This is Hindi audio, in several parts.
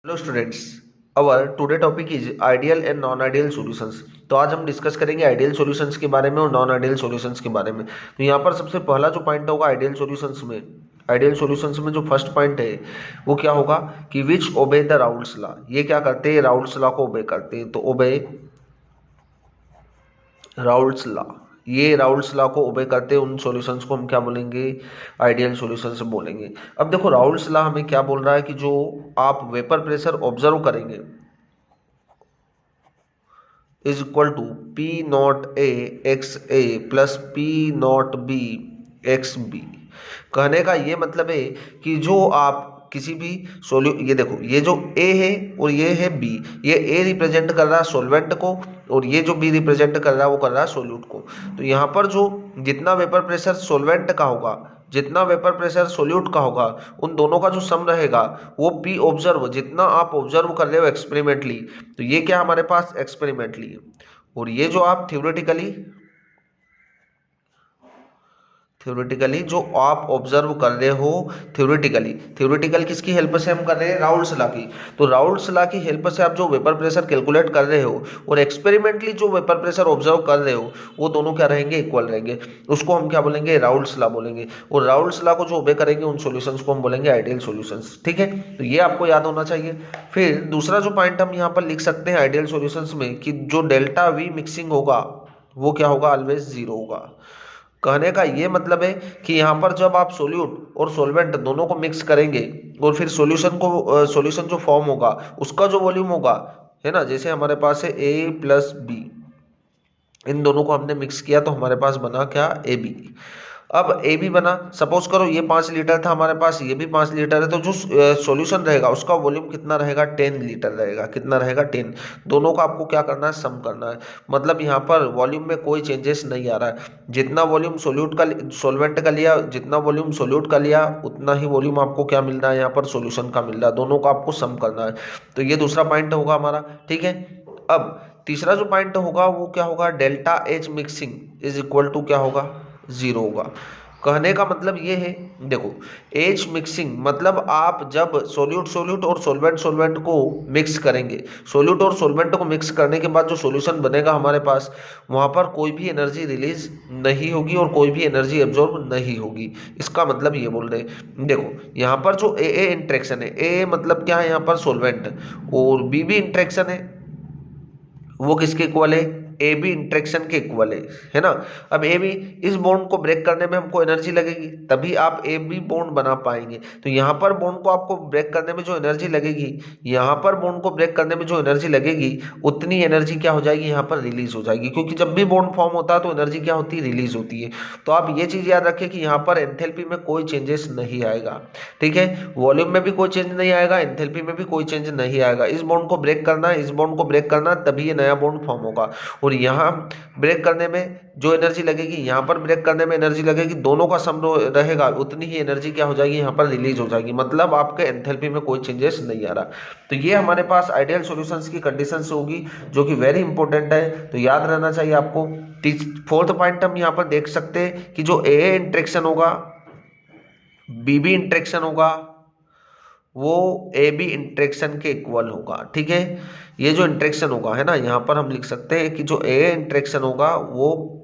Hello students, our today topic is ideal and non ideal solutions. तो आज हम डिस्कस करेंगे आइडियल सॉल्यूशंस के बारे में और नॉन आइडियल सॉल्यूशंस के बारे में। तो यहाँ पर सबसे पहला जो पॉइंट होगा आइडियल सॉल्यूशंस में जो फर्स्ट पॉइंट है वो क्या होगा कि विच ओबे द राउल्स लॉ। ये क्या करते हैं? राउल्स लॉ को ओबे करते हैं। तो ओबे राउल्स लॉ, ये राउल्स लॉ को ओबे करते हैं उन सॉल्यूशंस को हम क्या बोलेंगे? आइडियल सॉल्यूशंस बोलेंगे। अब देखो राउल्स लॉ हमें क्या बोल रहा है कि जो आप वेपर प्रेशर ऑब्जर्व करेंगे is equal to P not A X A plus P not B X B. कहने का ये मतलब है कि जो आप किसी भी ये देखो, ये जो ए है और ये है बी, ये ए रिप्रेजेंट कर रहा है सॉल्वेंट को और ये जो बी रिप्रेजेंट कर रहा है वो कर रहा है सोल्यूट को। तो यहाँ पर जो जितना वेपर प्रेशर सॉल्वेंट का होगा, जितना वेपर प्रेशर सोल्यूट का होगा, उन दोनों का जो सम रहेगा वो पी ऑब्जर्व, जितना आप ऑब्जर्व कर रहे हो एक्सपेरिमेंटली। तो ये क्या हमारे पास एक्सपेरिमेंटली है, और ये जो आप थ्योरेटिकली जो आप ऑब्जर्व कर रहे हो, थ्योरेटिकल किसकी हेल्प से हम कर रहे हैं? राउल्स लॉ की। तो राउल्स लॉ की हेल्प से आप जो वेपर प्रेशर कैलकुलेट कर रहे हो और एक्सपेरिमेंटली जो वेपर प्रेशर ऑब्जर्व कर रहे हो वो दोनों क्या रहेंगे? इक्वल रहेंगे। उसको हम क्या बोलेंगे? राउल्स लॉ बोलेंगे। और राउल्स लॉ को जो ओबे करेंगे उन सॉल्यूशंस को हम बोलेंगे आइडियल सॉल्यूशंस। ठीक है, तो ये आपको याद होना चाहिए। फिर दूसरा जो पॉइंट हम यहाँ पर लिख सकते हैं आइडियल सॉल्यूशंस में कि जो डेल्टा वी मिक्सिंग होगा वो क्या होगा? ऑलवेज जीरो होगा। कहने का ये मतलब है कि यहाँ पर जब आप सोल्यूट और सॉल्वेंट दोनों को मिक्स करेंगे और फिर सॉल्यूशन जो फॉर्म होगा उसका जो वॉल्यूम होगा, है ना, जैसे हमारे पास है ए प्लस बी, इन दोनों को हमने मिक्स किया तो हमारे पास बना क्या? A B. अब ए बी बना, सपोज करो ये 5 लीटर था हमारे पास, ये भी 5 लीटर है, तो जो सॉल्यूशन रहेगा उसका वॉल्यूम कितना रहेगा? 10 लीटर रहेगा। कितना रहेगा? 10। दोनों का आपको क्या करना है? सम करना है। मतलब यहाँ पर वॉल्यूम में कोई चेंजेस नहीं आ रहा है। जितना वॉल्यूम सॉल्वेंट का लिया, जितना वॉल्यूम सोल्यूट का लिया, उतना ही वॉल्यूम आपको क्या मिल रहा है? यहाँ पर सॉल्यूशन का मिल रहा है। दोनों का आपको सम करना है। तो ये दूसरा पॉइंट होगा हमारा। ठीक है, अब तीसरा जो पॉइंट होगा वो क्या होगा? Delta H mixing is equal to क्या होगा? जीरो होगा। कहने का मतलब ये है, देखो, एच मिक्सिंग मतलब आप जब सोल्यूट और सॉल्वेंट को मिक्स करेंगे, सोल्यूट और सॉल्वेंट को मिक्स करने के बाद जो सॉल्यूशन बनेगा हमारे पास, वहां पर कोई भी एनर्जी रिलीज नहीं होगी और कोई भी एनर्जी एब्जॉर्ब नहीं होगी। इसका मतलब ये बोल रहे हैं, देखो यहाँ पर जो ए इंट्रैक्शन है, ए मतलब क्या है? यहाँ पर सॉल्वेंट, और बी इंट्रैक्शन है वो किसके इक्वल है? ए बी इंट्रैक्शन के इक्वल है ना। अब ए बी, इस बॉन्ड को ब्रेक करने में हमको एनर्जी लगेगी, तभी आप ए बी बॉन्ड बना पाएंगे। तो यहाँ पर बॉन्ड को आपको ब्रेक करने में जो एनर्जी लगेगी, यहाँ पर बॉन्ड को ब्रेक करने में जो एनर्जी लगेगी, उतनी एनर्जी क्या हो जाएगी? यहाँ पर रिलीज हो जाएगी, क्योंकि जब भी बॉन्ड फॉर्म होता है तो एनर्जी क्या होती है? रिलीज होती है। तो आप ये चीज याद रखें कि यहाँ पर एंथैल्पी में कोई चेंजेस नहीं आएगा। ठीक है, वॉल्यूम में भी कोई चेंज नहीं आएगा, एंथैल्पी में भी कोई चेंज नहीं आएगा। इस बॉन्ड को ब्रेक करना है, इस बॉन्ड को ब्रेक करना, तभी ये नया बॉन्ड फॉर्म होगा। और यहाँ ब्रेक करने में जो एनर्जी लगेगी, यहाँ पर ब्रेक करने में एनर्जी लगेगी, दोनों का सम रहेगा, उतनी ही एनर्जी क्या हो जाएगी? यहाँ पर रिलीज हो जाएगी। मतलब आपके एंथैल्पी में कोई चेंजेस नहीं आ रहा। तो ये हमारे पास आइडियल सॉल्यूशंस की कंडीशंस होगी जो कि वेरी इंपॉर्टेंट है, तो याद रहना चाहिए आपको। फोर्थ पॉइंट हम यहाँ पर देख सकते हैं कि जो ए इंट्रैक्शन होगा, बी इंट्रैक्शन होगा, वो ए बी इंट्रैक्शन के इक्वल होगा। ठीक है, ये जो इंट्रैक्शन होगा, है ना, यहाँ पर हम लिख सकते हैं कि जो ए इंट्रैक्शन होगा वो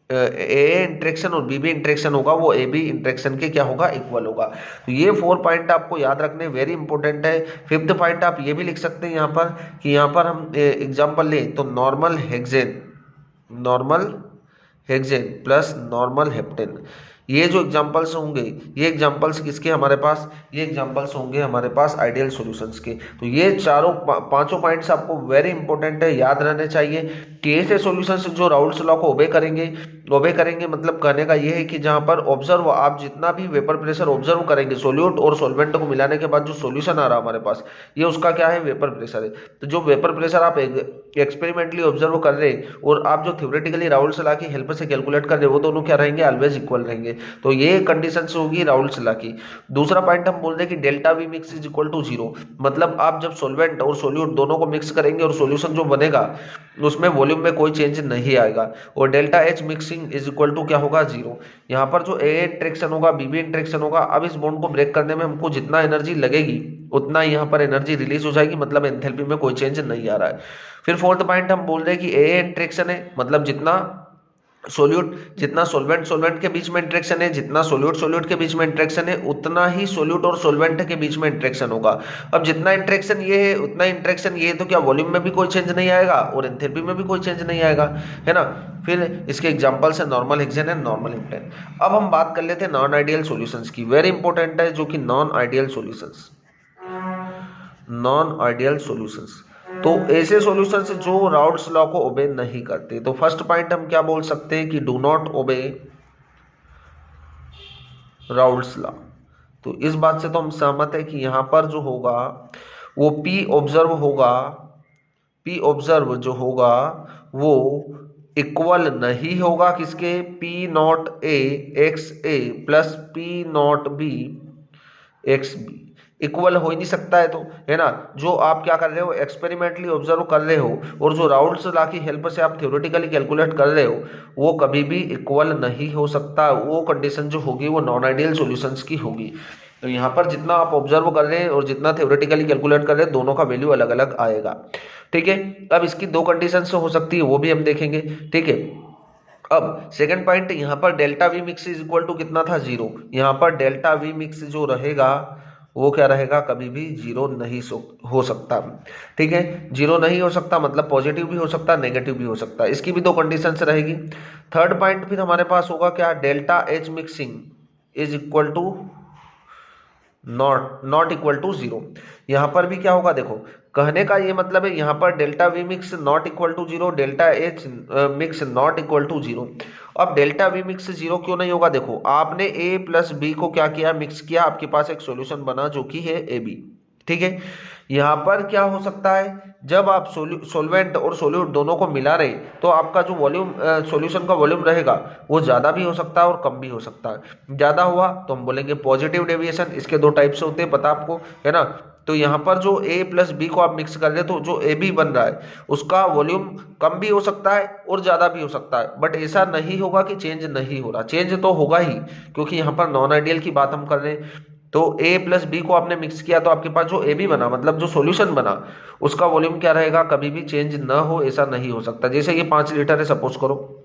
ए इंट्रैक्शन और बी इंट्रैक्शन होगा वो ए बी इंट्रैक्शन के क्या होगा? इक्वल होगा। तो ये 4 पॉइंट आपको याद रखने वेरी इंपॉर्टेंट है। फिफ्थ पॉइंट आप ये भी लिख सकते हैं यहाँ पर कि यहाँ पर हम एग्जाम्पल लें तो normal hexane plus normal heptane, ये जो एग्जांपल्स होंगे, ये एग्जांपल्स किसके हमारे पास? ये एग्जांपल्स होंगे हमारे पास आइडियल सॉल्यूशंस के। तो ये पांचों पॉइंट्स आपको वेरी इंपॉर्टेंट है, याद रहने चाहिए कि ऐसे सॉल्यूशंस जो राउल्स लॉ को ओबे करेंगे मतलब कहने का ये है कि जहां पर ऑब्जर्व, आप जितना भी वेपर प्रेशर ऑब्जर्व करेंगे सोल्यूट और सॉल्वेंट को मिलाने के बाद जो सॉल्यूशन आ रहा है हमारे पास, ये उसका क्या है? वेपर प्रेशर है। तो जो वेपर प्रेशर आप एक्सपेरिमेंटली ऑब्जर्व कर रहे हैं और आप जो थ्योरेटिकली राउल्स लॉ की हेल्प से कैलकुलेट कर रहे हैं, वो दोनों क्या रहेंगे? ऑलवेज इक्वल रहेंगे। तो ये कंडीशन से होगी राउल्स लॉ की। दूसरा पॉइंट हम बोल रहे हैं कि delta V mix is equal to zero, मतलब आप जब सॉल्वेंट और सोल्यूट दोनों को मिक्स करेंगे और सॉल्यूशन जो बनेगा उसमें वॉल्यूम में कोई चेंज नहीं आएगा, और delta H mixing is equal to क्या होगा, जीरो। यहाँ पर जो ए इंट्रेक्शन होगा, बीबी इंट्रेक्शन होगा, अब इस बॉन्ड को ब्रेक करने में हमको जितना एनर्जी लगेगी उतना यहाँ पर एनर्जी रिलीज हो जाएगी, मतलब एंथैल्पी में कोई चेंज नहीं आ रहा है। फिर फोर्थ पॉइंट हम बोल रहे हैं कि ए इंट्रेक्शन है, मतलब जितना सोल्वेंट के बीच में इंटरेक्शन है, जितना सोल्यूट के बीच में इंटरेक्शन है, उतना ही सोल्यूट और सोल्वेंट के बीच में इंटरेक्शन होगा। अब जितना इंटरेक्शन ये है उतना इंटरेक्शन ये है, तो क्या वॉल्यूम में भी कोई चेंज नहीं आएगा और एंथैल्पी में भी कोई चेंज नहीं आएगा, है ना। फिर इसके एग्जांपल्स है नॉर्मल हेक्सेन एंड नॉर्मल इम्प्लेन। अब हम बात कर लेते हैं नॉन आइडियल सॉल्यूशंस की, वेरी इंपॉर्टेंट है जो कि नॉन आइडियल सॉल्यूशंस। तो ऐसे सॉल्यूशंस जो राउल्स लॉ को ओबे नहीं करते, तो फर्स्ट पॉइंट हम क्या बोल सकते हैं कि do not obey Raoult's law. तो इस बात से तो हम सहमत है कि यहां पर जो होगा वो पी ऑब्जर्व जो होगा वो इक्वल नहीं होगा किसके, P not A X A plus P not B X B, equal हो ही नहीं सकता है, तो है ना। जो आप क्या कर रहे हो, एक्सपेरिमेंटली ऑब्जर्व कर रहे हो, और जो राउल्स लॉ की हेल्प से आप थ्योरेटिकली कैलकुलेट कर रहे हो, वो कभी भी इक्वल नहीं हो सकता। वो कंडीशन जो होगी वो नॉन आइडियल सॉल्यूशंस की होगी। तो यहाँ पर जितना आप ऑब्जर्व कर रहे हैं और जितना थ्योरेटिकली कैलकुलेट कर रहे हैं, दोनों का वैल्यू अलग अलग आएगा, ठीक है। अब इसकी दो कंडीशन हो सकती है, वो भी हम देखेंगे, ठीक है। अब सेकंड पॉइंट, यहाँ पर delta V mix is equal to कितना था, जीरो। यहाँ पर डेल्टा वी मिक्स जो रहेगा वो क्या रहेगा, कभी भी जीरो नहीं हो सकता, ठीक है। जीरो नहीं हो सकता मतलब पॉजिटिव भी हो सकता, नेगेटिव भी हो सकता, इसकी भी दो कंडीशंस रहेगी। थर्ड पॉइंट फिर हमारे पास होगा क्या, delta H mixing is equal to not equal to zero. यहां पर भी क्या होगा, देखो कहने का ये मतलब है, यहां पर delta V mix not equal to zero, delta H mix not equal to zero. अब डेल्टा वी मिक्स जीरो क्यों नहीं होगा, देखो आपने ए प्लस बी को क्या किया, मिक्स किया, आपके पास एक सॉल्यूशन बना जो कि है ए बी, ठीक है। यहां पर क्या हो सकता है, जब आप सोल्वेंट और सोल्यूट दोनों को मिला रहे, तो आपका जो वॉल्यूम सॉल्यूशन का वॉल्यूम रहेगा वो ज़्यादा भी हो सकता है और कम भी हो सकता है। ज़्यादा हुआ तो हम बोलेंगे पॉजिटिव डेविएशन, इसके दो टाइप से होते हैं पता आपको, है ना। तो यहाँ पर जो ए प्लस बी को आप मिक्स कर रहे, तो जो ए बी बन रहा है उसका वॉल्यूम कम भी हो सकता है और ज़्यादा भी हो सकता है, बट ऐसा नहीं होगा कि चेंज नहीं हो रहा, चेंज तो होगा ही, क्योंकि यहाँ पर नॉन आइडियल की बात हम कर रहे हैं। तो ए प्लस बी को आपने मिक्स किया तो आपके पास जो ए बी बना, मतलब जो सॉल्यूशन बना, उसका वॉल्यूम क्या रहेगा, कभी भी चेंज ना हो, ऐसा नहीं हो सकता। जैसे ये 5 लीटर है सपोज करो,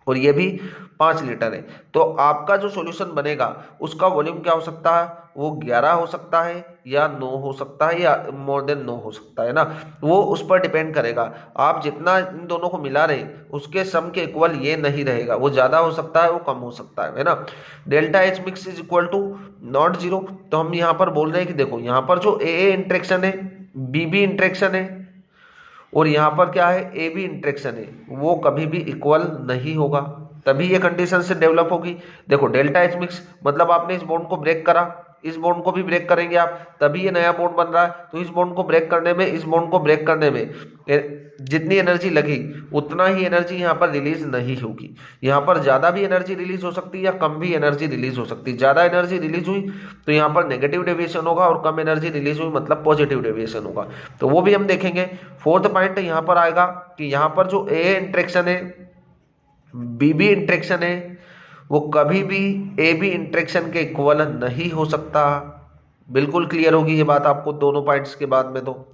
और ये भी 5 लीटर है, तो आपका जो सॉल्यूशन बनेगा उसका वॉल्यूम क्या हो सकता है, वो 11 हो सकता है या 9 हो सकता है या मोर देन 9 हो सकता है ना, वो उस पर डिपेंड करेगा। आप जितना इन दोनों को मिला रहे उसके सम के इक्वल ये नहीं रहेगा, वो ज़्यादा हो सकता है, वो कम हो सकता है ना। Delta H mix is equal to not zero, तो हम यहाँ पर बोल रहे हैं कि देखो यहाँ पर जो ए इंट्रेक्शन है, बी बी इंट्रेक्शन है, और यहाँ पर क्या है, ए बी इंट्रेक्शन है, वो कभी भी इक्वल नहीं होगा, तभी ये कंडीशन से डेवलप होगी। देखो डेल्टा एच मिक्स मतलब आपने इस बॉन्ड को ब्रेक करा, इस बॉन्ड को भी ब्रेक करेंगे आप, तभी ये नया बॉन्ड बन रहा है। तो इस बॉन्ड को ब्रेक करने में, इस बॉन्ड को ब्रेक करने में जितनी एनर्जी लगी उतना ही एनर्जी यहाँ पर रिलीज नहीं होगी। यहाँ पर ज़्यादा भी एनर्जी रिलीज हो सकती है या कम भी एनर्जी रिलीज हो सकती है। ज़्यादा एनर्जी रिलीज हुई तो यहाँ पर नेगेटिव डेविएशन होगा, और कम एनर्जी रिलीज हुई मतलब पॉजिटिव डेविएशन होगा, तो वो भी हम देखेंगे। फोर्थ पॉइंट यहाँ पर आएगा कि यहाँ पर जो ए इंट्रेक्शन है, बी बी इंट्रेक्शन है, वो कभी भी ए बी इंट्रेक्शन के इक्वल नहीं हो सकता। बिल्कुल क्लियर होगी ये बात आपको दोनों पॉइंट्स के बाद में। तो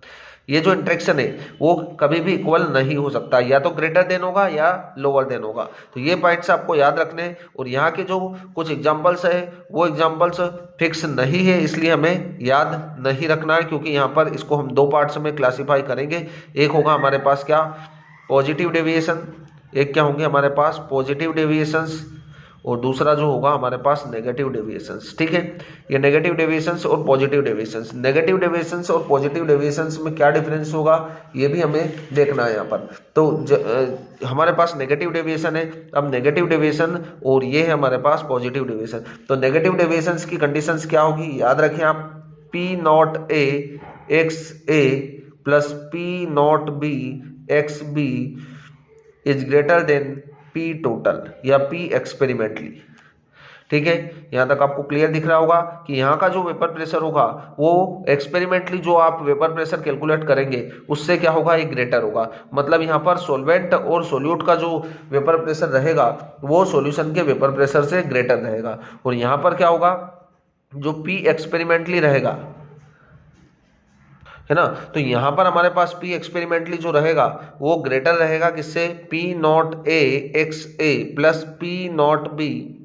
ये जो इंट्रेक्शन है वो कभी भी इक्वल नहीं हो सकता, या तो ग्रेटर देन होगा या लोअर देन होगा। तो ये पॉइंट्स आपको याद रखने हैं, और यहाँ के जो कुछ एग्जांपल्स है वो एग्जांपल्स फिक्स नहीं है, इसलिए हमें याद नहीं रखना है, क्योंकि यहाँ पर इसको हम दो पार्ट्स में क्लासीफाई करेंगे। एक होगा हमारे पास क्या, पॉजिटिव डेविएशन, एक क्या होंगे हमारे पास पॉजिटिव डेविएशंस, और दूसरा जो होगा हमारे पास नेगेटिव डेविएशंस, ठीक है। ये नेगेटिव डेविएशंस और पॉजिटिव डेविएशंस, नेगेटिव डेविएशंस और पॉजिटिव डेविएशंस में क्या डिफरेंस होगा ये भी हमें देखना है यहाँ पर। तो हमारे पास नेगेटिव डेविएशन है, अब नेगेटिव डेविएशन, और ये है हमारे पास पॉजिटिव डेविएशन। तो नेगेटिव डेविएशंस की कंडीशंस क्या होगी, याद रखें आप, P not A X A plus P not B X B is greater than P total या पी एक्सपेरिमेंटली, ठीक है, यहाँ तक आपको क्लियर दिख रहा होगा कि यहाँ का जो वेपर प्रेशर होगा वो एक्सपेरिमेंटली जो आप वेपर प्रेशर कैलकुलेट करेंगे उससे क्या होगा, एक ग्रेटर होगा। मतलब यहाँ पर सॉल्वेंट और सोल्यूट का जो वेपर प्रेशर रहेगा वो सॉल्यूशन के वेपर प्रेशर से ग्रेटर रहेगा। और यहाँ पर क्या होगा, जो पी एक्सपेरिमेंटली रहेगा, है ना, तो यहां पर हमारे पास पी एक्सपेरिमेंटली जो रहेगा वो ग्रेटर रहेगा किससे, P not A X A plus P not B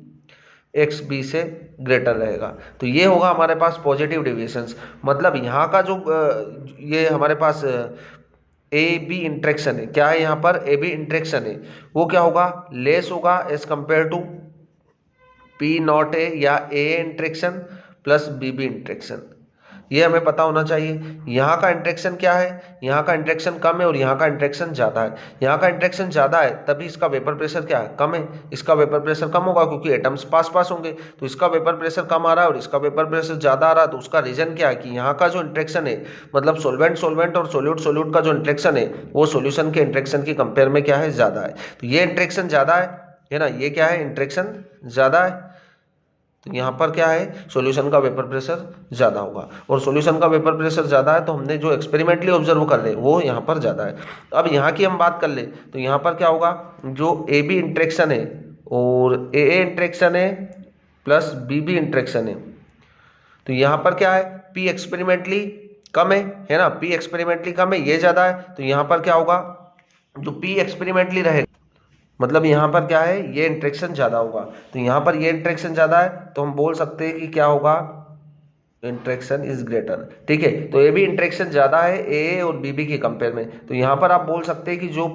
X B से ग्रेटर रहेगा। तो ये होगा हमारे पास पॉजिटिव डेविएशंस। मतलब यहाँ का जो ये हमारे पास ए बी इंट्रैक्शन है, क्या है यहाँ पर ए बी इंट्रैक्शन है, वो क्या होगा, लेस होगा as compare to P not A या A interaction plus B B interaction. ये हमें पता होना चाहिए। यहाँ का इंट्रैक्शन क्या है, यहाँ का इंट्रैक्शन कम है और यहाँ का इंट्रैक्शन ज़्यादा है। यहाँ का इंट्रैक्शन ज़्यादा है तभी इसका वेपर प्रेशर क्या है, कम है। इसका वेपर प्रेशर कम होगा क्योंकि एटम्स पास पास होंगे, तो इसका वेपर प्रेशर कम आ रहा है और इसका वेपर प्रेशर ज़्यादा आ रहा है। तो उसका रीजन क्या है कि यहाँ का जो इंट्रैक्शन है, मतलब सोल्वेंट सोल्वेंट और सोल्यूट सोल्यूट का जो इंट्रैक्शन है वो सोल्यूशन के इंट्रैक्शन की कंपेयर में क्या है, ज़्यादा है। तो ये इंट्रैक्शन ज़्यादा है ना, ये क्या है, इंट्रैक्शन ज़्यादा है। तो यहाँ पर क्या है, सॉल्यूशन का वेपर प्रेशर ज़्यादा होगा और सॉल्यूशन का वेपर प्रेशर ज़्यादा है तो हमने जो एक्सपेरिमेंटली ऑब्जर्व कर रहे हैं वो यहाँ पर ज़्यादा है। अब यहाँ की हम बात कर ले तो यहाँ पर क्या होगा, जो ए बी इंट्रैक्शन है और ए इंट्रैक्शन है प्लस बी बी इंट्रैक्शन है, तो यहाँ पर क्या है, पी एक्सपेरिमेंटली कम है ना, पी एक्सपेरिमेंटली कम है, ये ज़्यादा है। तो यहाँ पर क्या होगा, जो पी एक्सपेरिमेंटली रहेगा, मतलब यहाँ पर क्या है, ये इंट्रैक्शन ज़्यादा होगा। तो यहाँ पर ये इंट्रैक्शन ज़्यादा है तो हम बोल सकते हैं कि क्या होगा, इंट्रैक्शन इज ग्रेटर। ठीक है, तो ए बी इंट्रैक्शन ज़्यादा है ए और बी बी के कंपेयर में। तो यहाँ पर आप बोल सकते हैं कि जो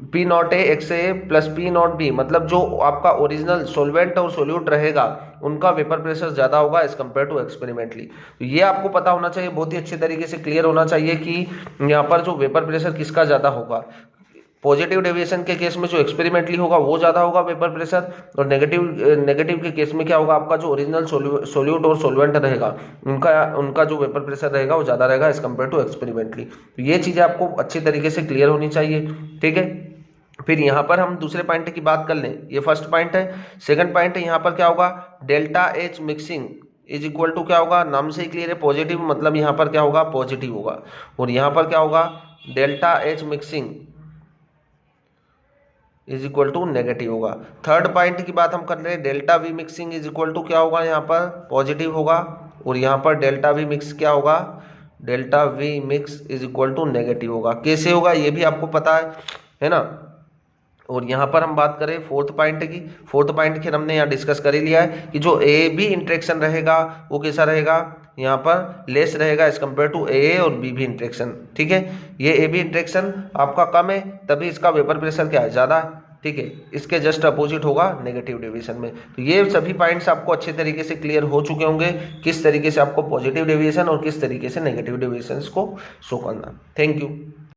P not A X A plus P not B, मतलब जो आपका ओरिजिनल सोल्वेंट और सोल्यूट रहेगा उनका वेपर प्रेशर ज़्यादा होगा एज कम्पेयर टू एक्सपेरिमेंटली। तो ये आपको पता होना चाहिए, बहुत ही अच्छे तरीके से क्लियर होना चाहिए कि यहाँ पर जो वेपर प्रेशर किसका ज़्यादा होगा। पॉजिटिव डेविएशन के केस में जो एक्सपेरिमेंटली होगा वो ज़्यादा होगा वेपर प्रेशर, और नेगेटिव के केस में क्या होगा, आपका जो ओरिजिनल सोल्यूट और सोल्वेंट रहेगा उनका जो वेपर प्रेशर रहेगा वो ज़्यादा रहेगा एज कम्पेयर टू एक्सपेरिमेंटली। तो ये चीज़ें आपको अच्छी तरीके से क्लियर होनी चाहिए। ठीक है, फिर यहाँ पर हम दूसरे पॉइंट की बात कर लें, ये फर्स्ट पॉइंट है। सेकंड पॉइंट है, यहाँ पर क्या होगा, delta H mixing is equal to क्या होगा, नाम से ही क्लियर है पॉजिटिव, मतलब यहाँ पर क्या होगा, पॉजिटिव होगा। और यहाँ पर क्या होगा, delta H mixing is equal to negative होगा। थर्ड पॉइंट की बात हम कर रहे हैं, delta V mixing is equal to क्या होगा, यहाँ पर पॉजिटिव होगा। और यहाँ पर डेल्टा वी मिक्स क्या होगा, delta V mix is equal to negative होगा। कैसे होगा ये भी आपको पता है ना। और यहाँ पर हम बात करें फोर्थ पॉइंट की, फोर्थ पॉइंट फिर हमने यहाँ डिस्कस कर ही लिया है कि जो ए बी इंट्रैक्शन रहेगा वो कैसा रहेगा, यहाँ पर लेस रहेगा एज कम्पेयर टू ए और बी बी इंट्रैक्शन। ठीक है, ये ए बी इंट्रैक्शन आपका कम है तभी इसका वेपर प्रेशर क्या है, ज़्यादा है। ठीक है, इसके जस्ट अपोजिट होगा नेगेटिव डेविएशन में। तो ये सभी पॉइंट्स आपको अच्छे तरीके से क्लियर हो चुके होंगे, किस तरीके से आपको पॉजिटिव डेविएशन और किस तरीके से नेगेटिव डेविएशन को शो करना। Thank you.